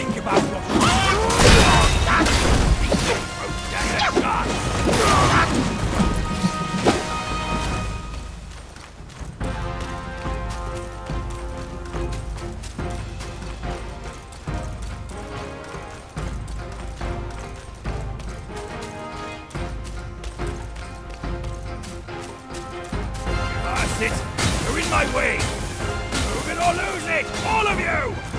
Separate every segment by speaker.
Speaker 1: Think about what That's it! You're in my way! Move it or lose it! All of you!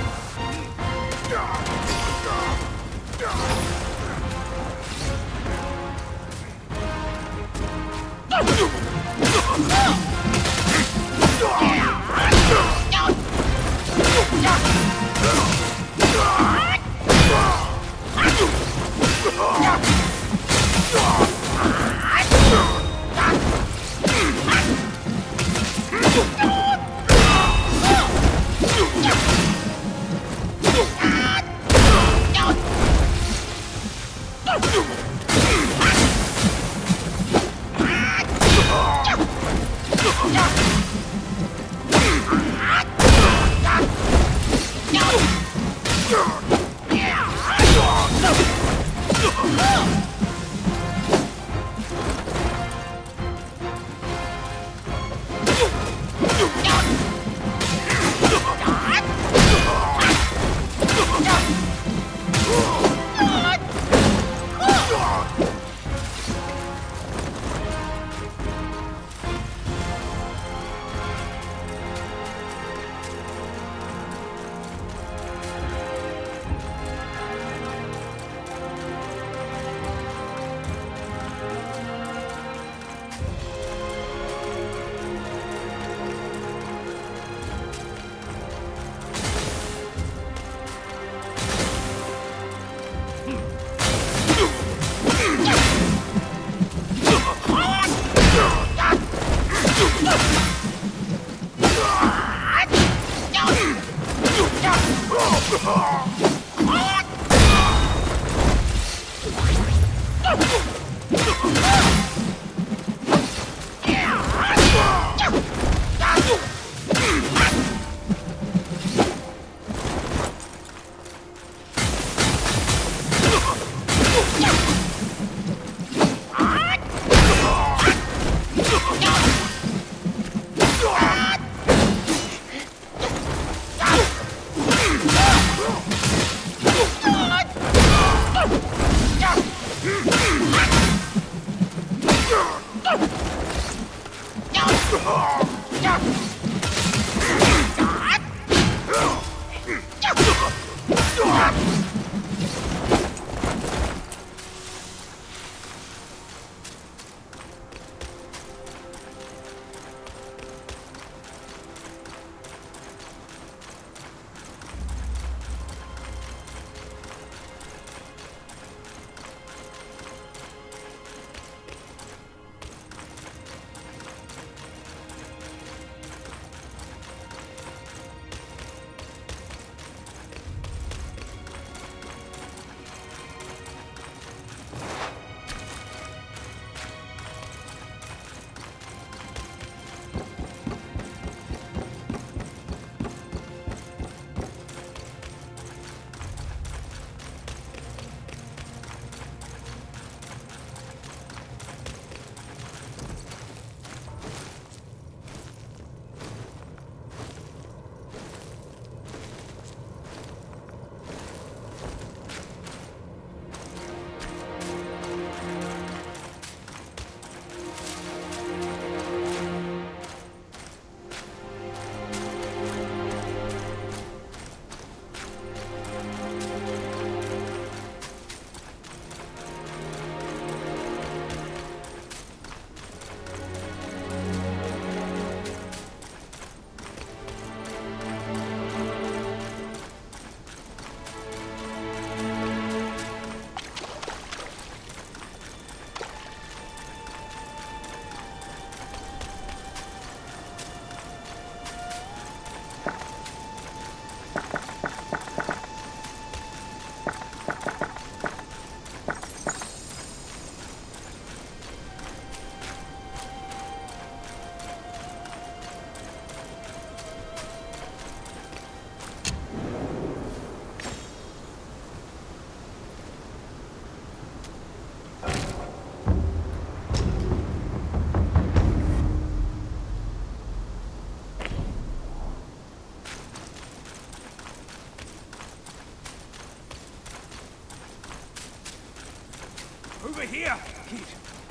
Speaker 1: Over here! Kid,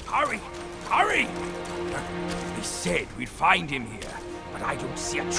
Speaker 1: hurry! Hurry! They said we'd find him here, but I don't see a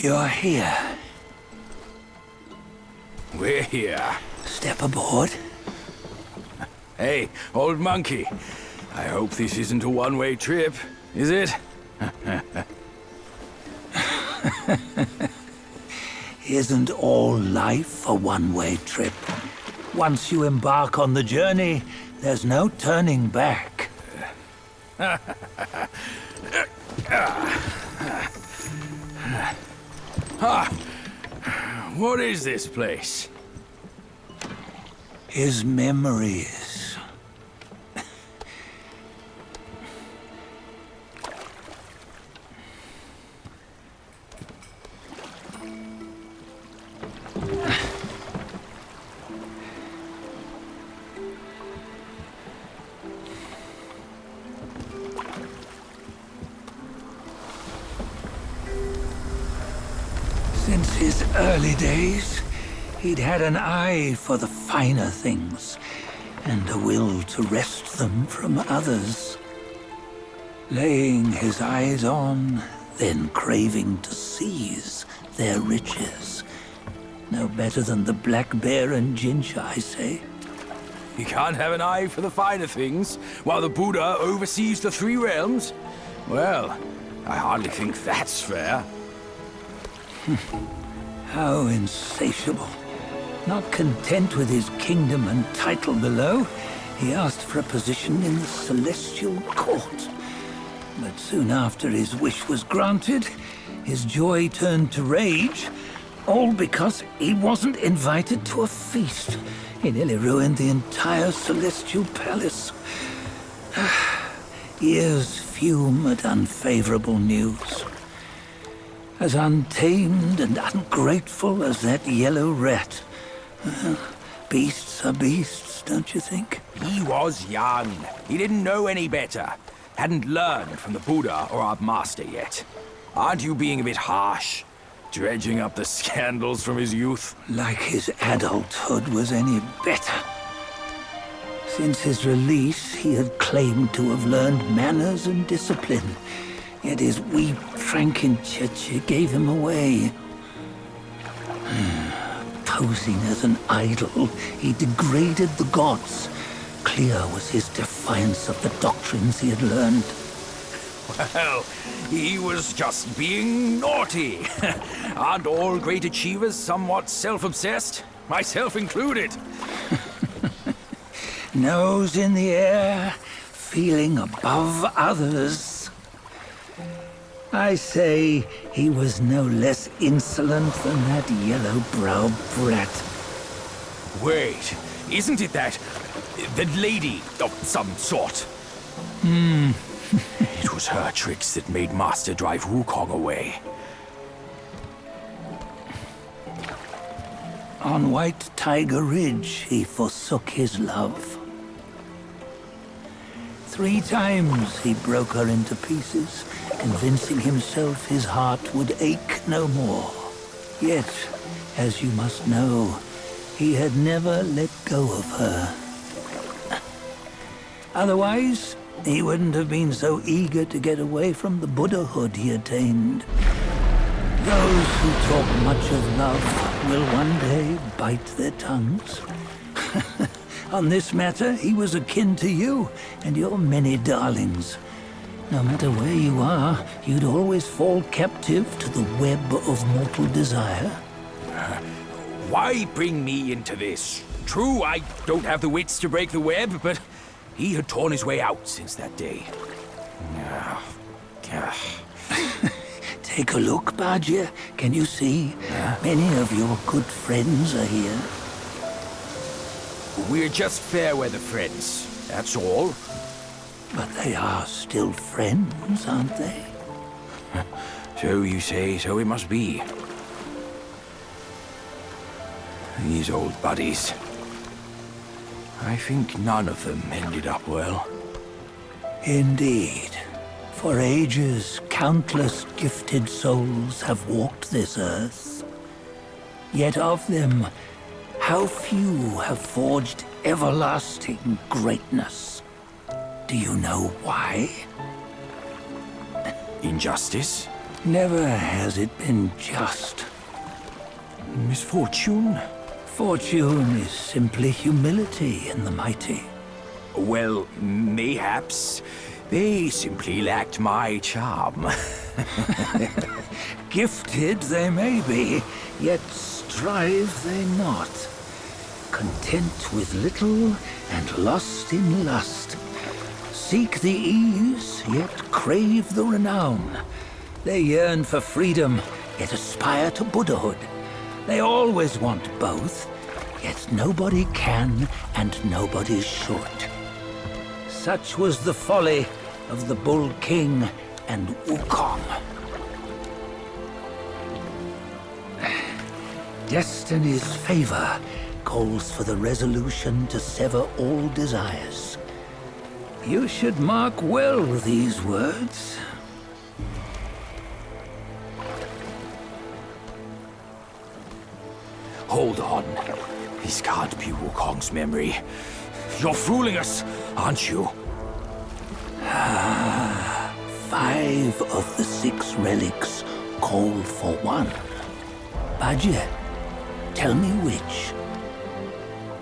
Speaker 2: You're here.
Speaker 1: We're here.
Speaker 2: Step aboard.
Speaker 1: Hey, old monkey. I hope this isn't a one-way trip, is it?
Speaker 2: Isn't all life a one-way trip? Once you embark on the journey, there's no turning back.
Speaker 1: What is this place?
Speaker 2: His memories. Since his early days, he'd had an eye for the finer things, and a will to wrest them from others. Laying his eyes on, then craving to seize their riches. No better than the black bear and ginger, I say.
Speaker 1: You can't have an eye for the finer things, while the Buddha oversees the three realms? Well, I hardly think that's fair.
Speaker 2: How insatiable. Not content with his kingdom and title below, he asked for a position in the celestial court. But soon after his wish was granted, his joy turned to rage, all because he wasn't invited to a feast. He nearly ruined the entire celestial palace. Ears fume at unfavorable news. As untamed and ungrateful as that yellow rat. Beasts are beasts, don't you think?
Speaker 1: He was young. He didn't know any better. Hadn't learned from the Buddha or our master yet. Aren't you being a bit harsh? Dredging up the scandals from his youth?
Speaker 2: Like his adulthood was any better. Since his release, he had claimed to have learned manners and discipline. Yet his weak Frankenchurch gave him away. Posing as an idol, he degraded the gods. Clear was his defiance of the doctrines he had learned.
Speaker 1: Well, he was just being naughty. Aren't all great achievers somewhat self-obsessed? Myself included.
Speaker 2: Nose in the air, feeling above others. I say he was no less insolent than that yellow-browed brat.
Speaker 1: Wait, isn't it that lady of some sort? It was her tricks that made Master drive Wukong away.
Speaker 2: On White Tiger Ridge, he forsook his love. 3 times he broke her into pieces, convincing himself his heart would ache no more. Yet, as you must know, he had never let go of her. Otherwise, he wouldn't have been so eager to get away from the Buddhahood he attained. Those who talk much of love will one day bite their tongues. On this matter, he was akin to you and your many darlings. No matter where you are, you'd always fall captive to the web of mortal desire.
Speaker 1: Why bring me into this? True, I don't have the wits to break the web, but he had torn his way out since that day.
Speaker 2: Take a look, Bajia. Can you see? Many of your good friends are here.
Speaker 1: We're just fair weather friends, that's all.
Speaker 2: But they are still friends, aren't they?
Speaker 1: So you say, so it must be. These old buddies. I think none of them ended up well.
Speaker 2: Indeed. For ages, countless gifted souls have walked this earth. Yet of them, how few have forged everlasting greatness? Do you know why?
Speaker 1: Injustice?
Speaker 2: Never has it been just.
Speaker 1: Misfortune?
Speaker 2: Fortune is simply humility in the mighty.
Speaker 1: Well, mayhaps. They simply lacked my charm.
Speaker 2: Gifted they may be, yet strive they not. Content with little and lost in lust. Seek the ease, yet crave the renown. They yearn for freedom, yet aspire to Buddhahood. They always want both, yet nobody can and nobody should. Such was the folly of the Bull King and Wukong. Destiny's favor calls for the resolution to sever all desires. You should mark well these words.
Speaker 1: Hold on. This can't be Wukong's memory. You're fooling us, aren't you?
Speaker 2: 5 of the 6 relics call for one. Bajie, tell me which.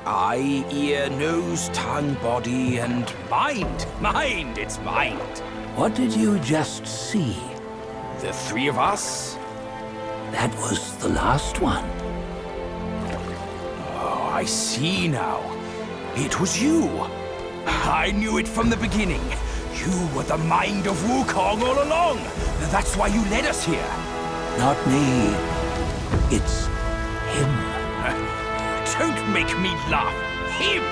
Speaker 1: Eye, ear, nose, tongue, body, and mind. Mind, it's mind.
Speaker 2: What did you just see?
Speaker 1: The 3 of us?
Speaker 2: That was the last one.
Speaker 1: Oh, I see now. It was you. I knew it from the beginning. You were the mind of Wukong all along. That's why you led us here.
Speaker 2: Not me. It's him.
Speaker 1: Don't make me laugh. Him?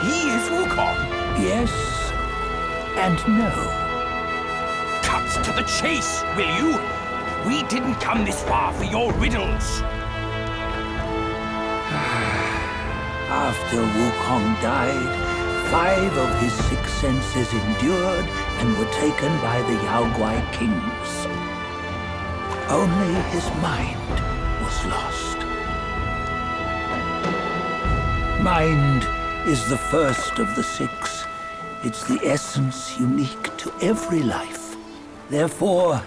Speaker 1: He is Wukong.
Speaker 2: Yes and no.
Speaker 1: Cut to the chase, will you? We didn't come this far for your riddles.
Speaker 2: After Wukong died, 5 of his 6 senses endured and were taken by the Yaoguai kings. Only his mind was lost. Mind is the first of the 6. It's the essence unique to every life. Therefore,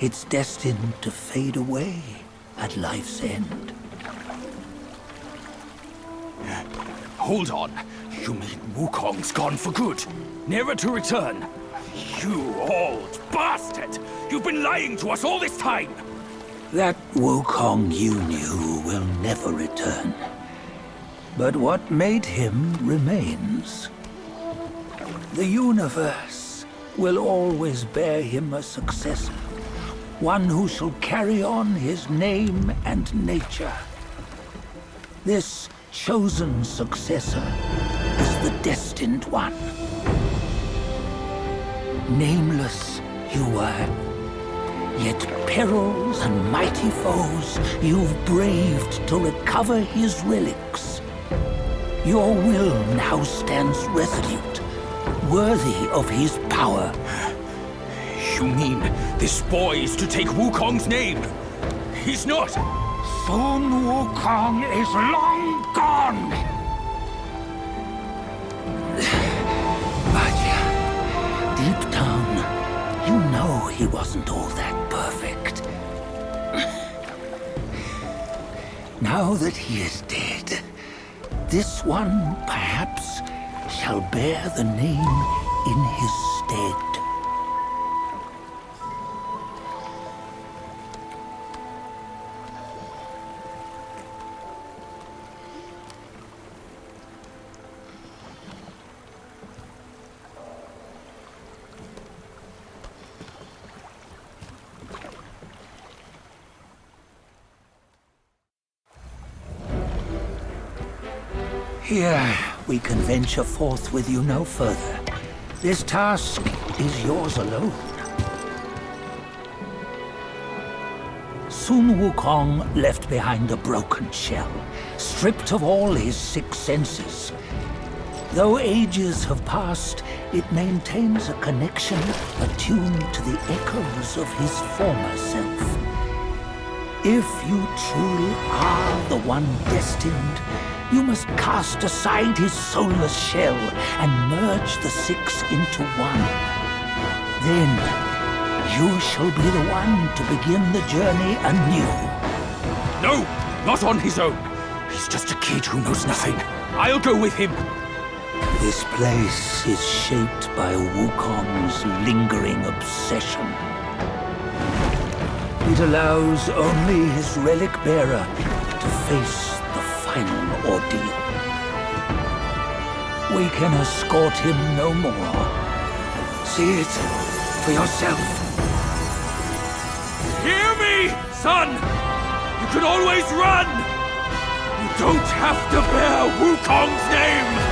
Speaker 2: it's destined to fade away at life's end.
Speaker 1: Hold on. You mean Wukong's gone for good? Never to return? You old bastard! You've been lying to us all this time!
Speaker 2: That Wukong you knew will never return. But what made him remains. The universe will always bear him a successor. One who shall carry on his name and nature. This chosen successor is the destined one. Nameless you were, yet perils and mighty foes you've braved to recover his relics. Your will now stands resolute, worthy of his power.
Speaker 1: You mean this boy is to take Wukong's name? He's not!
Speaker 2: Sun Wukong is long gone! Bajie, deep down, you know he wasn't all that perfect. Now that he is dead, this one, perhaps, shall bear the name in his stead. Here, we can venture forth with you no further. This task is yours alone. Soon Wukong left behind a broken shell, stripped of all his 6 senses. Though ages have passed, it maintains a connection attuned to the echoes of his former self. If you truly are the one destined, you must cast aside his soulless shell and merge the 6 into one. Then, you shall be the one to begin the journey anew.
Speaker 1: No, not on his own. He's just a kid who knows nothing. I'll go with him.
Speaker 2: This place is shaped by Wukong's lingering obsession. It allows only his relic bearer to face the final ordeal. We can escort him no more. See it for yourself.
Speaker 1: Hear me, son! You can always run! You don't have to bear Wukong's name!